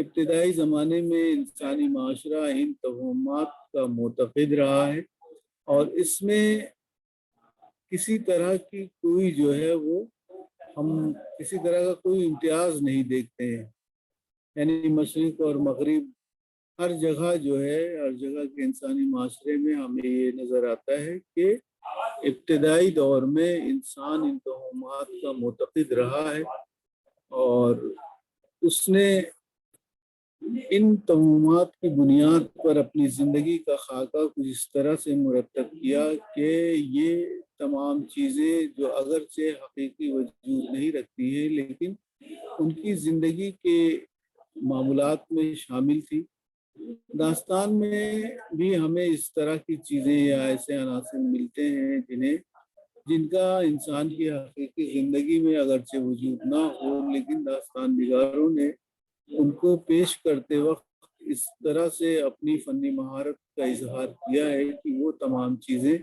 ابتدائی زمانے میں انسانی معاشرہ ان توہمات کا معتقد رہا ہے اور اس میں کسی طرح کی کوئی جو ہے وہ ہم کسی طرح کا کوئی امتیاز نہیں دیکھتے ہیں، یعنی مشرق اور مغرب ہر جگہ جو ہے، ہر جگہ کے انسانی معاشرے میں ہمیں یہ نظر آتا ہے کہ ابتدائی دور میں انسان ان توہمات کا معتقد رہا ہے اور اس نے ان توہمات کی بنیاد پر اپنی زندگی کا خاکہ کچھ اس طرح سے مرتب کیا کہ یہ تمام چیزیں جو اگرچہ حقیقی وجود نہیں رکھتی ہیں لیکن ان کی زندگی کے معمولات میں شامل تھی۔ داستان میں بھی ہمیں اس طرح کی چیزیں یا ایسے عناصر ملتے ہیں جن کا انسان کی حقیقی زندگی میں اگرچہ وجود نہ ہو لیکن داستان نگاروں نے ان کو پیش کرتے وقت اس طرح سے اپنی فنی مہارت کا اظہار کیا ہے کہ وہ تمام چیزیں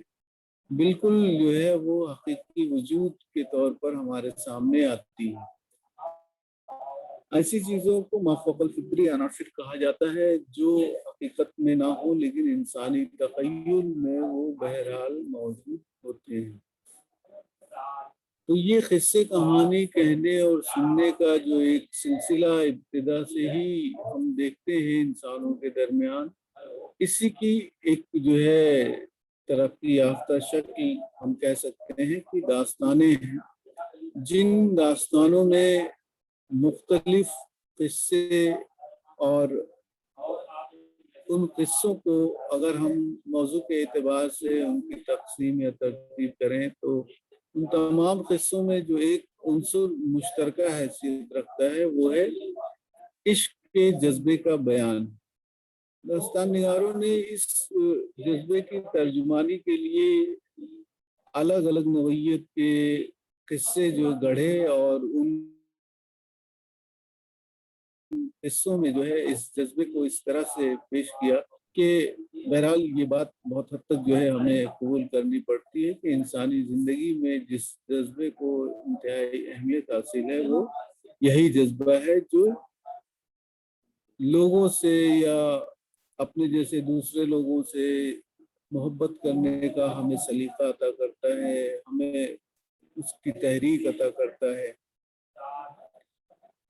بالکل جو ہے وہ حقیقی وجود کے طور پر ہمارے سامنے آتی ہیں۔ ایسی چیزوں کو مافوق الفطری عناصر کہا جاتا ہے جو حقیقت میں نہ ہو لیکن انسانی تخیل میں وہ بہرحال موجود ہوتے ہیں۔ تو یہ قصے کہانی کہنے اور سننے کا جو ایک سلسلہ ابتدا سے ہی ہم دیکھتے ہیں انسانوں کے درمیان، اسی کی ایک جو ہے ترقی یافتہ شکل ہم کہہ سکتے ہیں کہ داستانیں ہیں، جن داستانوں میں مختلف قصے اور ان قصوں کو اگر ہم موضوع کے اعتبار سے ان کی تقسیم یا ترتیب کریں تو ان تمام قصوں میں جو ایک عنصر مشترکہ حیثیت رکھتا ہے وہ ہے عشق کے جذبے کا بیان۔ داستان نگاروں نے اس جذبے کی ترجمانی کے لیے الگ الگ نوعیت کے قصے جو گڑھے اور ان قصوں میں جو ہے اس جذبے کو اس طرح سے پیش کیا کہ بہرحال یہ بات بہت حد تک جو ہے ہمیں قبول کرنی پڑتی ہے کہ انسانی زندگی میں جس جذبے کو انتہائی اہمیت حاصل ہے وہ یہی جذبہ ہے جو لوگوں سے یا اپنے جیسے دوسرے لوگوں سے محبت کرنے کا ہمیں سلیقہ عطا کرتا ہے، ہمیں اس کی تحریک عطا کرتا ہے۔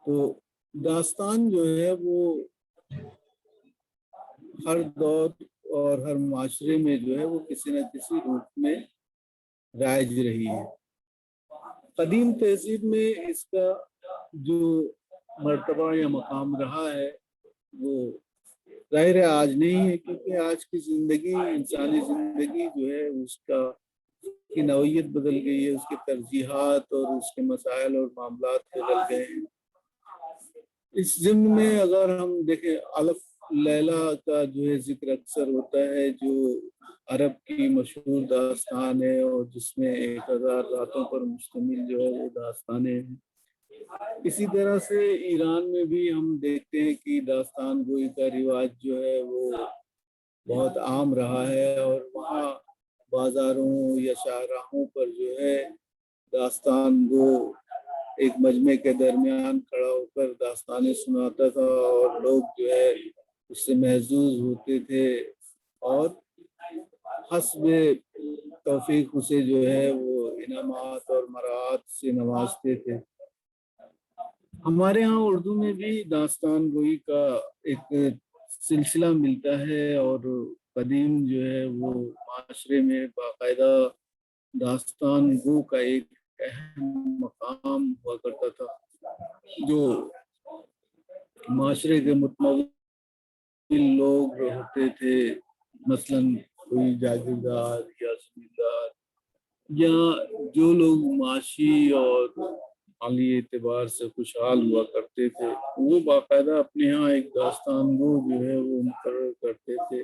تو داستان جو ہے وہ ہر دور اور ہر معاشرے میں جو ہے وہ کسی نہ کسی روپ میں رائج رہی ہے۔ قدیم تہذیب میں اس کا جو مرتبہ یا مقام رہا ہے وہ ظاہر ہے آج نہیں ہے، کیونکہ آج کی زندگی، انسانی زندگی جو ہے اس کی نوعیت بدل گئی ہے، اس کی ترجیحات اور اس کے مسائل اور معاملات بدل گئے ہیں۔ اس ضمن میں اگر ہم دیکھیں الف لیلا کا جو ہے ذکر اکثر ہوتا ہے، جو عرب کی مشہور داستان ہے اور جس میں 1000 راتوں پر مشتمل جو ہے وہ داستانیں ہیں۔ اسی طرح سے ایران میں بھی ہم دیکھتے ہیں کہ داستان گوئی کا رواج جو ہے وہ بہت عام رہا ہے اور وہاں بازاروں یا شاہراہوں پر جو ہے داستان گو ایک مجمع کے درمیان کھڑا ہو کر داستانیں سناتا تھا اور لوگ جو ہے اس سے محظوظ ہوتے تھے اور حسب توفیق اسے جو ہے وہ انعامات اور مراعات سے نوازتے تھے۔ ہمارے ہاں اردو میں بھی داستان گوئی کا ایک سلسلہ ملتا ہے اور قدیم جو ہے وہ معاشرے میں باقاعدہ داستان گو کا ایک اہم مقام ہوا کرتا تھا، جو معاشرے کے متمول لوگ ہوتے تھے، مثلاً کوئی جاگیردار یا زمیندار یا جو لوگ معاشی اور مالی اعتبار سے خوشحال ہوا کرتے تھے، وہ باقاعدہ اپنے ہاں ایک داستان گو جو ہے وہ مقرر کرتے تھے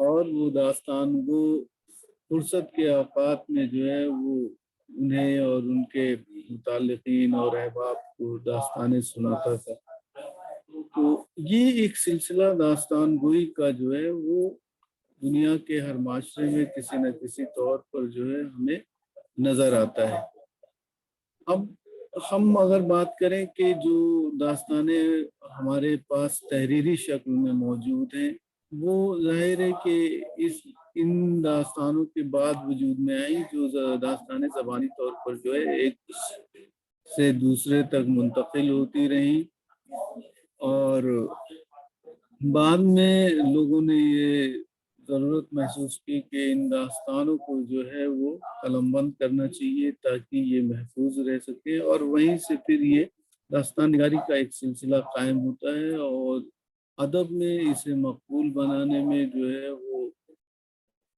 اور وہ داستان گو فرصت کے اوقات میں جو ہے وہ انہیں اور ان کے متعلقین اور احباب کو داستانیں سناتا تھا۔ تو یہ ایک سلسلہ داستان گوئی کا جو ہے وہ دنیا کے ہر معاشرے میں کسی نہ کسی طور پر جو ہے ہمیں نظر آتا ہے۔ اب ہم اگر بات کریں کہ جو داستانیں ہمارے پاس تحریری شکل میں موجود ہیں، وہ ظاہر ہے کہ ان داستانوں کے بعد وجود میں آئی، جو داستانیں زبانی طور پر جو ہے ایک سے دوسرے تک منتقل ہوتی رہیں، اور بعد میں لوگوں نے یہ ضرورت محسوس کی کہ ان داستانوں کو جو ہے وہ قلم بند کرنا چاہیے تاکہ یہ محفوظ رہ سکے، اور وہیں سے پھر یہ داستان نگاری کا ایک سلسلہ قائم ہوتا ہے، اور ادب میں اسے مقبول بنانے میں جو ہے وہ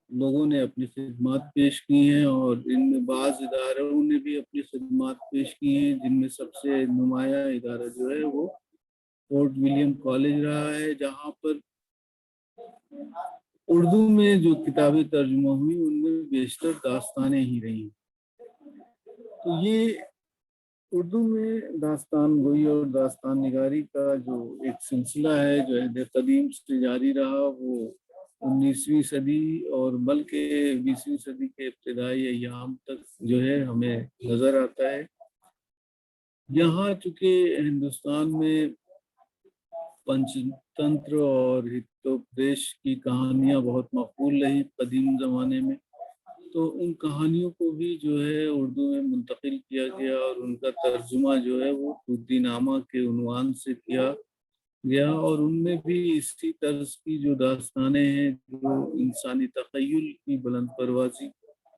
لوگوں نے اپنی خدمات پیش کی ہیں، اور ان میں بعض اداروں نے بھی اپنی خدمات پیش کی ہیں، جن میں سب سے نمایاں ادارہ جو ہے وہ فورٹ ولیم کالج رہا ہے، جہاں پر اردو میں جو کتابیں ترجمہ ہوئی ان میں بیشتر داستانیں ہی رہیں۔ تو یہ اردو میں داستان گوئی اور داستان نگاری کا جو ایک سلسلہ ہے جو عہد قدیم سے جاری رہا، وہ 19ویں صدی اور بلکہ 20ویں صدی کے ابتدائی ایام تک جو ہے ہمیں نظر آتا ہے۔ یہاں چونکہ ہندوستان میں پنچ تنتر اور ہتوپدیش کی کہانیاں بہت مقبول رہی قدیم زمانے میں، تو ان کہانیوں کو بھی جو ہے اردو میں منتقل کیا گیا، اور ان کا ترجمہ جو ہے وہ طوطی نامہ کے عنوان سے کیا گیا، اور ان میں بھی اسی طرز کی جو داستانیں ہیں جو انسانی تخیل کی بلند پروازی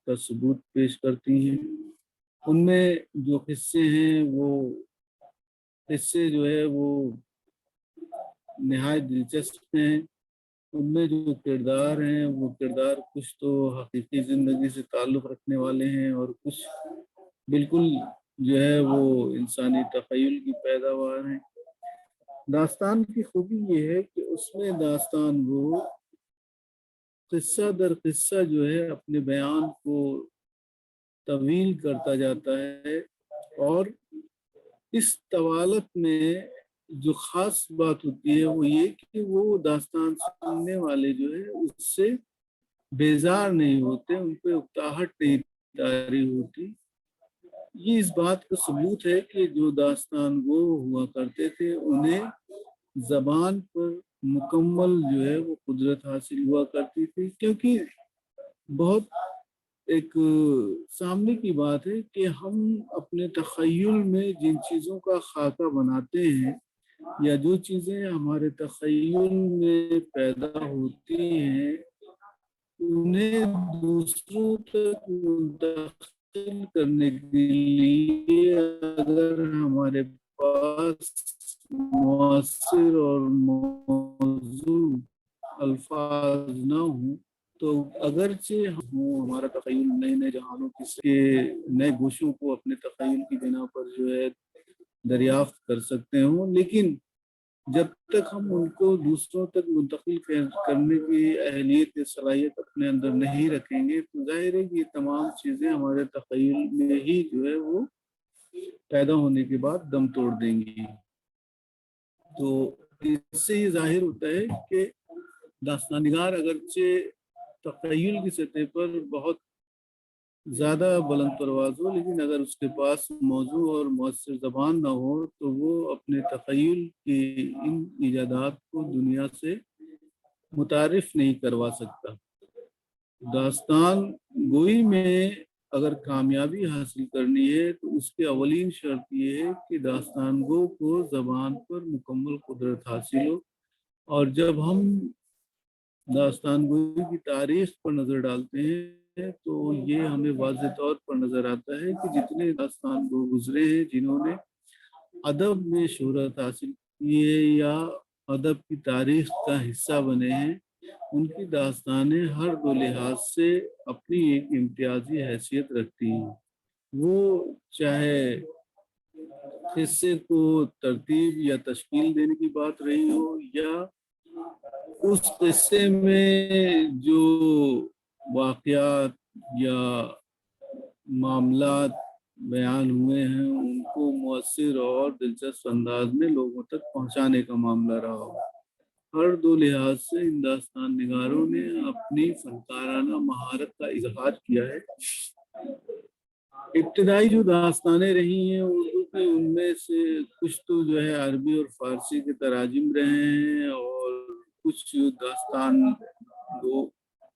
کا ثبوت پیش کرتی ہیں، ان میں جو قصے ہیں وہ قصے جو ہے وہ نہایت دلچسپ ہیں۔ ان میں جو کردار ہیں وہ کردار کچھ تو حقیقی زندگی سے تعلق رکھنے والے ہیں، اور کچھ بالکل جو ہے وہ انسانی تخیل کی پیداوار ہیں۔ داستان کی خوبی یہ ہے کہ اس میں داستان وہ قصہ در قصہ جو ہے اپنے بیان کو طویل کرتا جاتا ہے، اور اس طوالت میں جو خاص بات ہوتی ہے وہ یہ کہ وہ داستان سننے والے جو ہے اس سے بیزار نہیں ہوتے، ان پہ اکتاہٹ نہیں طاری ہوتی۔ یہ اس بات کا ثبوت ہے کہ جو داستان وہ ہوا کرتے تھے انہیں زبان پر مکمل جو ہے وہ قدرت حاصل ہوا کرتی تھی، کیونکہ بہت ایک سامنے کی بات ہے کہ ہم اپنے تخیل میں جن چیزوں کا خاکہ بناتے ہیں یا جو چیزیں ہمارے تخیل میں پیدا ہوتی ہیں انہیں دوسروں تک منتقل کرنے کے لیے اگر ہمارے پاس مؤثر اور موزوں الفاظ نہ ہوں تو اگرچہ ہمارا تخیل نئے نئے جہانوں کے نئے گوشوں کو اپنے تخیل کی بنا پر جو ہے دریافت کر سکتے ہوں، لیکن جب تک ہم ان کو دوسروں تک منتقل کرنے کی اہلیت یا صلاحیت اپنے اندر نہیں رکھیں گے تو ظاہر ہے کہ یہ تمام چیزیں ہمارے تخیل میں ہی جو ہے وہ پیدا ہونے کے بعد دم توڑ دیں گی۔ تو اس سے یہ ظاہر ہوتا ہے کہ داستان نگار اگرچہ تخیل کی سطح پر بہت زیادہ بلند پرواز ہو، لیکن اگر اس کے پاس موضوع اور مؤثر زبان نہ ہو تو وہ اپنے تخیل کی ان ایجادات کو دنیا سے متعارف نہیں کروا سکتا۔ داستان گوئی میں اگر کامیابی حاصل کرنی ہے تو اس کی اولین شرط یہ ہے کہ داستان گو کو زبان پر مکمل قدرت حاصل ہو، اور جب ہم داستان گوئی کی تاریخ پر نظر ڈالتے ہیں تو یہ ہمیں واضح طور پر نظر آتا ہے کہ جتنے داستان گو گزرے ہیں جنہوں نے ادب میں شہرت حاصل کی ہے یا ادب کی تاریخ کا حصہ بنے ہیں، ان کی داستانیں ہر دو لحاظ سے اپنی ایک امتیازی حیثیت رکھتی ہیں۔ وہ چاہے قصے کو ترتیب یا تشکیل دینے کی بات رہی ہو یا اس قصے میں جو واقعات یا معاملات بیان ہوئے ہیں ان کو مؤثر اور دلچسپ انداز میں لوگوں تک پہنچانے کا معاملہ رہا ہو۔ ہر دو لحاظ سے ان داستان نگاروں نے اپنی فنکارانہ مہارت کا اظہار کیا ہے۔ ابتدائی جو داستانیں رہی ہیں اردو کہ ان میں سے کچھ تو جو ہے عربی اور فارسی کے تراجم رہے ہیں، اور کچھ داستان دو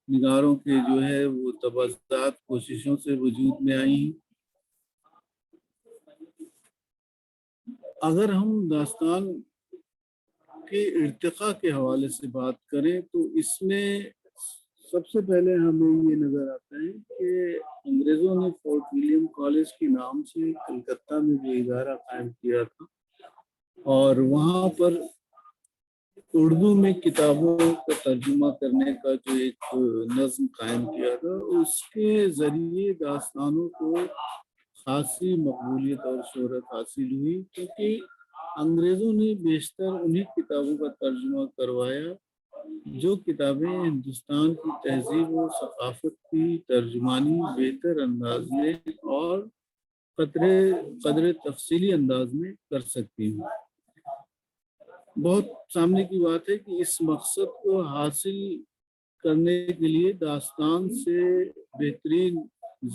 نگاروں کے جو ہے وہ تبادلات کوششوں سے وجود میں آئی ہیں۔ اگر ہم داستان کے ارتقاء کے حوالے سے بات کریں تو اس میں سب سے پہلے ہمیں یہ نظر آتا ہے کہ انگریزوں نے فورٹ ولیم کالج کے نام سے کلکتہ میں جو ادارہ قائم کیا تھا، اور وہاں پر اردو میں کتابوں کا ترجمہ کرنے کا جو ایک نظم قائم کیا تھا، اس کے ذریعے داستانوں کو خاصی مقبولیت اور شہرت حاصل ہوئی، کیونکہ انگریزوں نے بیشتر انہی کتابوں کا ترجمہ کروایا جو کتابیں ہندوستان کی تہذیب و ثقافت کی ترجمانی بہتر انداز میں اور قدر تفصیلی انداز میں کر سکتی ہوں۔ بہت سامنے کی بات ہے کہ اس مقصد کو حاصل کرنے کے لیے داستان سے بہترین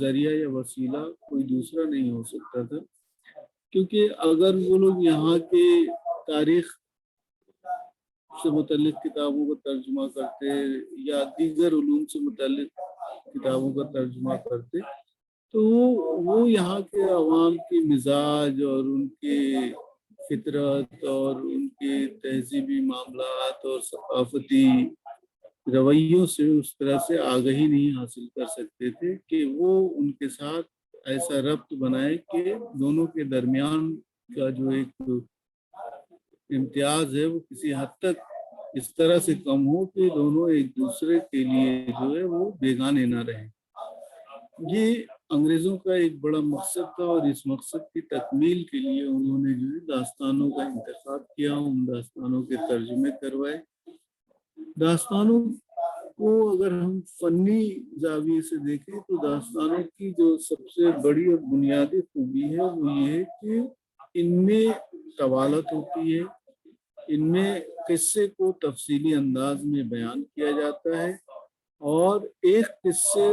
ذریعہ یا وسیلہ کوئی دوسرا نہیں ہو سکتا تھا، کیونکہ اگر وہ لوگ یہاں کے تاریخ سے متعلق کتابوں کا ترجمہ کرتے یا دیگر علوم سے متعلق کتابوں کا ترجمہ کرتے تو وہ یہاں کے عوام کے مزاج اور ان کے فطرت اور ان کے تہذیبی معاملات اور ثقافتی رویوں سے اس طرح سے آگہی نہیں حاصل کر سکتے تھے کہ وہ ان کے ساتھ ایسا ربط بنائے کہ دونوں کے درمیان کا جو ایک امتیاز ہے وہ کسی حد تک اس طرح سے کم ہو کہ دونوں ایک دوسرے کے لیے جو ہے وہ بیگانے نہ رہیں۔ یہ انگریزوں کا ایک بڑا مقصد تھا، اور اس مقصد کی تکمیل کے لیے انہوں نے جو ہے داستانوں کا انتخاب کیا، ان داستانوں کے ترجمے کروائے۔ داستانوں کو اگر ہم فنی زاویے سے دیکھیں تو داستانوں کی جو سب سے بڑی اور بنیادی خوبی ہے وہ یہ ہے کہ ان میں طوالت ہوتی ہے، ان میں قصے کو تفصیلی انداز میں بیان کیا جاتا ہے، اور ایک قصے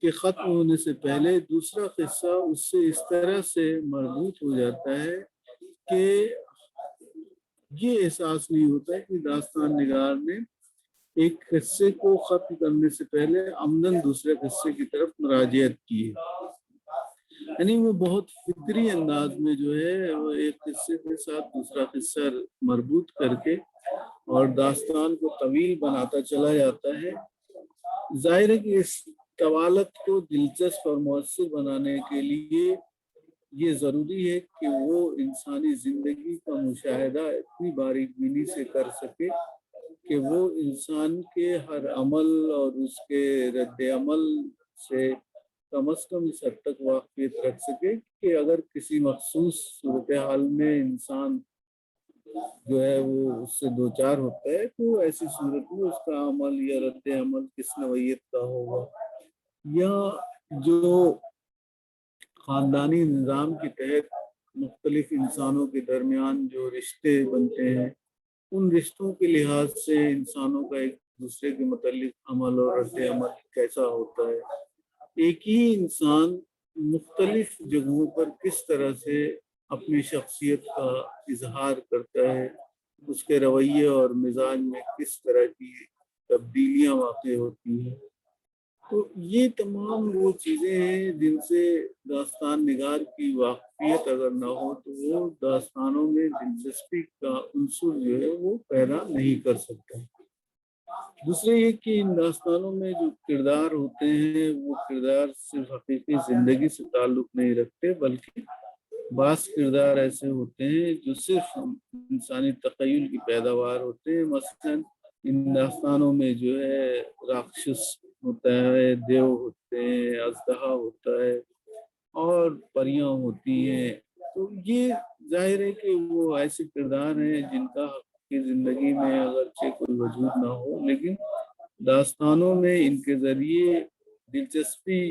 کے ختم ہونے سے پہلے دوسرا قصہ اس سے اس طرح سے مربوط ہو جاتا ہے کہ یہ احساس نہیں ہوتا ہے کہ داستان نگار نے ایک قصے کو ختم کرنے سے پہلے عمدن دوسرے قصے کی طرف مراجعت کی ہے، یعنی وہ بہت فطری انداز میں جو ہے وہ ایک قصے کے ساتھ دوسرا قصہ مربوط کر کے اور داستان کو طویل بناتا چلا جاتا ہے۔ ظاہر ہے کہ اس طوالت کو دلچسپ اور مؤثر بنانے کے لیے یہ ضروری ہے کہ وہ انسانی زندگی کا مشاہدہ اتنی باریک بینی سے کر سکے کہ وہ انسان کے ہر عمل اور اس کے رد عمل سے کم از کم اس حد تک واقفیت رکھ سکے کہ اگر کسی مخصوص صورتحال میں انسان جو ہے وہ اس سے دوچار ہوتا ہے تو ایسی صورت میں اس کا عمل یا رد عمل کس نوعیت کا ہوگا، یا جو خاندانی نظام کے تحت مختلف انسانوں کے درمیان جو رشتے بنتے ہیں ان رشتوں کے لحاظ سے انسانوں کا ایک دوسرے کے متعلق عمل اور رد عمل کیسا ہوتا ہے، ایک ہی انسان مختلف جگہوں پر کس طرح سے اپنی شخصیت کا اظہار کرتا ہے، اس کے رویے اور مزاج میں کس طرح کی تبدیلیاں واقع ہوتی ہیں۔ تو یہ تمام وہ چیزیں ہیں جن سے داستان نگار کی واقفیت اگر نہ ہو تو وہ داستانوں میں دلچسپی کا عنصر جو ہے وہ پیدا نہیں کر سکتا۔ دوسرے یہ کہ ان داستانوں میں جو کردار ہوتے ہیں وہ کردار صرف حقیقی زندگی سے تعلق نہیں رکھتے، بلکہ بعض کردار ایسے ہوتے ہیں جو صرف انسانی تخیل کی پیداوار ہوتے ہیں۔ مثلا ان داستانوں میں جو ہے راکشس ہوتا ہے، دیو ہوتے ہیں، اژدہا ہوتا ہے اور پریاں ہوتی ہیں، تو یہ ظاہر ہے کہ وہ ایسے کردار ہیں جن کا حقیقی زندگی میں اگرچہ کوئی وجود نہ ہو لیکن داستانوں میں ان کے ذریعے دلچسپی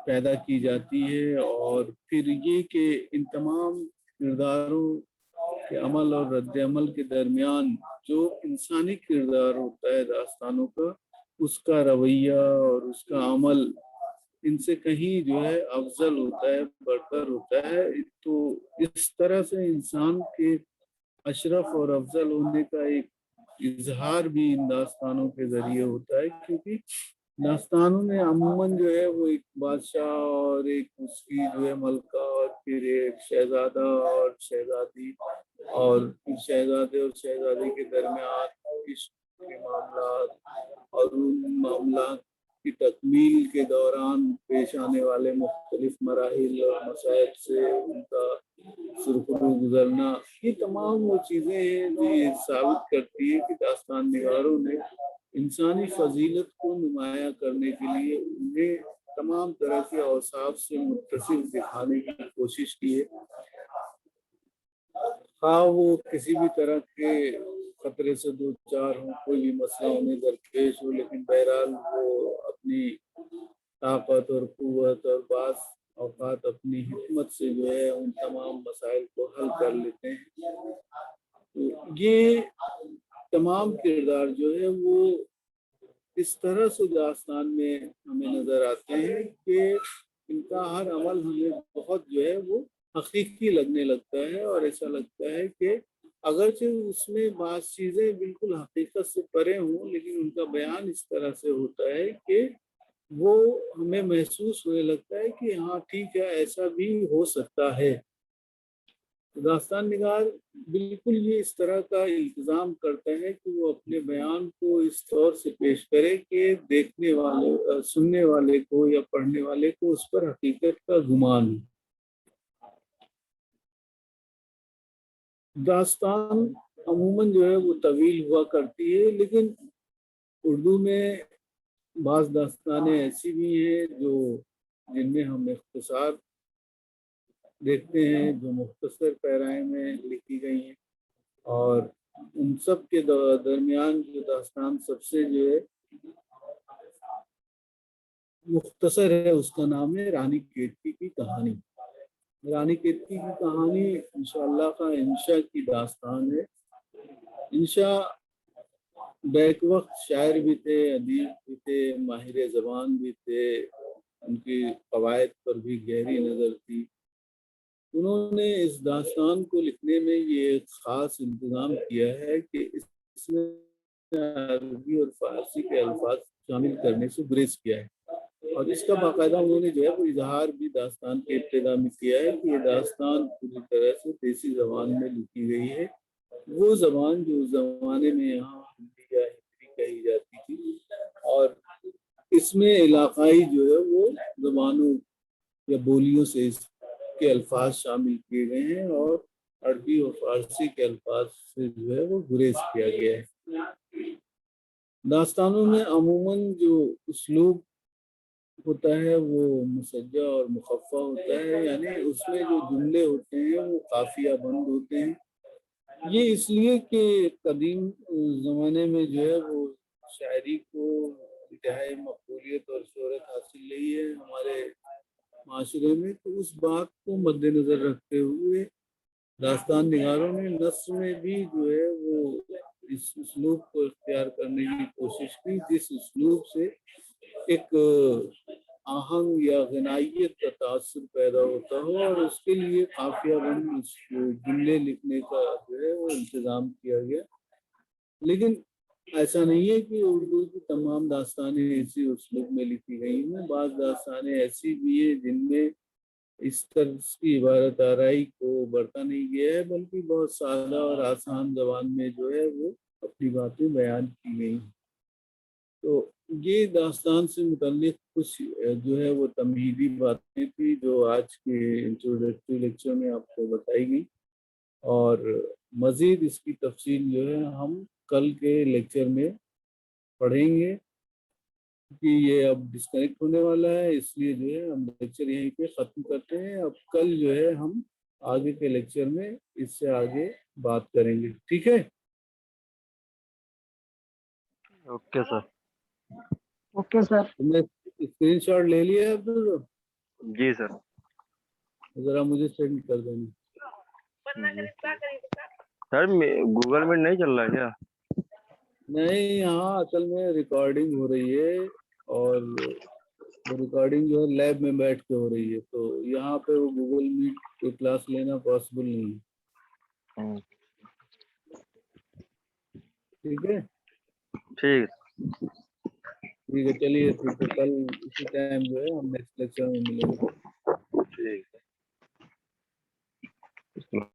پیدا کی جاتی ہے، اور پھر یہ کہ ان تمام کرداروں کے عمل اور رد عمل کے درمیان جو انسانی کردار ہوتا ہے داستانوں کا، اس کا رویہ اور اس کا عمل ان سے کہیں جو ہے افضل ہوتا ہے، برتر ہوتا ہے. تو اس طرح سے انسان کے اشرف اور افضل ہونے کا ایک اظہار بھی ان داستانوں کے ذریعے ہوتا ہے، کیونکہ داستانوں میں عموماً جو ہے وہ ایک بادشاہ اور ایک اس کی جو ہے ملکہ اور پھر ایک شہزادہ اور شہزادی اور پھر شہزادے اور شہزادی کے درمیان عشق کے معاملات اور ان معاملات کی تکمیل کے دوران پیش آنے والے مختلف مراحل اور مسائل سے ان کا سرخرو گزرنا، یہ تمام وہ چیزیں ہیں جو یہ ثابت کرتی ہے کہ داستان نگاروں نے انسانی فضیلت کو نمایاں کرنے کے لیے انہیں تمام طرح کے اوصاف سے متصف دکھانے کی کوشش کی ہے، خواہ وہ کسی بھی طرح کے خطرے سے دو چار ہوں، کوئی بھی مسئلہ انہیں درپیش ہو، لیکن بہرحال وہ اپنی طاقت اور قوت اور بعض اوقات اپنی حکمت سے جو ہے ان تمام مسائل کو حل کر لیتے ہیں. تو یہ تمام کردار جو ہے وہ اس طرح سے داستان میں ہمیں نظر آتے ہیں کہ ان کا ہر عمل ہمیں بہت جو ہے وہ حقیقی لگنے لگتا ہے، اور ایسا لگتا ہے کہ اگرچہ اس میں بعض چیزیں بالکل حقیقت سے پرے ہوں، لیکن ان کا بیان اس طرح سے ہوتا ہے کہ وہ ہمیں محسوس ہونے لگتا ہے کہ ہاں ٹھیک ہے، ایسا بھی ہو سکتا ہے. داستان نگار بالکل یہ اس طرح کا التزام کرتا ہے کہ وہ اپنے بیان کو اس طور سے پیش کرے کہ دیکھنے والے، سننے والے کو یا پڑھنے والے کو اس پر حقیقت کا گمان ہو. داستان عموماً جو ہے وہ طویل ہوا کرتی ہے، لیکن اردو میں بعض داستانیں ایسی بھی ہیں جو جن میں ہم اختصار دیکھتے ہیں، جو مختصر پیرائے میں لکھی گئی ہیں، اور ان سب کے درمیان جو داستان سب سے جو ہے مختصر ہے اس کا نام ہے رانی کیتکی کی کہانی. رانی کیتکی کی کہانی انشاءاللہ کا انشا کی داستان ہے. انشا بیک وقت شاعر بھی تھے، ادیب بھی تھے، ماہر زبان بھی تھے، ان کی قواعد پر بھی گہری نظر تھی. انہوں نے اس داستان کو لکھنے میں یہ ایک خاص انتظام کیا ہے کہ اس میں عربی اور فارسی کے الفاظ شامل کرنے سے گریز کیا ہے، اور اس کا باقاعدہ انہوں نے جو ہے وہ اظہار بھی داستان کے ابتدا میں کیا ہے کہ یہ داستان پوری طرح سے دیسی زبان میں لکھی گئی ہے، وہ زبان جو اس زمانے میں یہاں ہندی یا ہندی کہی جاتی تھی، اور اس میں علاقائی جو ہے وہ زبانوں یا بولیوں سے اس کے الفاظ شامل کیے گئے ہیں، اور عربی اور فارسی کے الفاظ سے جو ہے وہ گریز کیا گیا ہے. داستانوں میں عموماً جو اسلوب ہوتا ہے وہ مسجع اور مخفف ہوتا ہے، یعنی اس میں جو جملے ہوتے ہیں وہ قافیہ بند ہوتے ہیں. یہ اس لیے کہ قدیم زمانے میں جو ہے وہ شاعری کو انتہائی مقبولیت اور شہرت حاصل رہی ہے ہمارے معاشرے میں، تو اس بات کو مد نظر رکھتے ہوئے داستان نگاروں نے نثر میں بھی جو ہے وہ اس اسلوب کو اختیار کرنے کی کوشش کی جس اسلوب سے ایک آہنگ یا غنائیت کا تاثر پیدا ہوتا ہو، اور اس کے لیے قافیہ بند جملے لکھنے کا جو ہے وہ انتظام کیا گیا. لیکن ایسا نہیں ہے کہ اردو کی تمام داستانیں اسی اسلوب میں لکھی گئی ہیں. بعض داستانیں ایسی بھی ہیں جن میں اس طرح کی عبارت آرائی کو برتا نہیں گیا ہے، بلکہ بہت سادہ اور آسان زبان میں جو ہے وہ اپنی باتیں بیان کی گئی. تو یہ داستان سے متعلق کچھ جو ہے وہ تمہیدی باتیں تھی جو آج کے انٹروڈکٹری لیکچر میں آپ کو بتائی گئی، اور مزید اس کی تفصیل جو ہے ہم کل کے لیکچر میں پڑھیں گے، کہ یہ اب ڈسکنیکٹ ہونے والا ہے، اس لیے جو ہے ہم لیکچر یہیں پہ ختم کرتے ہیں. اب کل جو ہے ہم آگے کے لیکچر میں اس سے آگے بات کریں گے. ٹھیک ہے؟ Okay sir. Okay sir. تم نے اسکرین شاٹ لے لیا ہے عبداللہ؟ جی سر. ذرا مجھے سینڈ کر دینا. سر گوگل میٹ نہیں چل رہا ہے کیا؟ نہیں، یہاں اصل میں ریکارڈنگ ہو رہی ہے اور وہ ریکارڈنگ جو ہے لیب میں بیٹھ کے ہو رہی ہے، تو یہاں پہ وہ گوگل میٹ پہ کلاس لینا پاسبل نہیں ہے۔ ہوں، ٹھیک ہے ٹھیک ٹھیک ہے، چلیے ٹھیک ہے، کل اسی ٹائم جو ہے ہم نیکسٹ لیکچر میں ملیں گے۔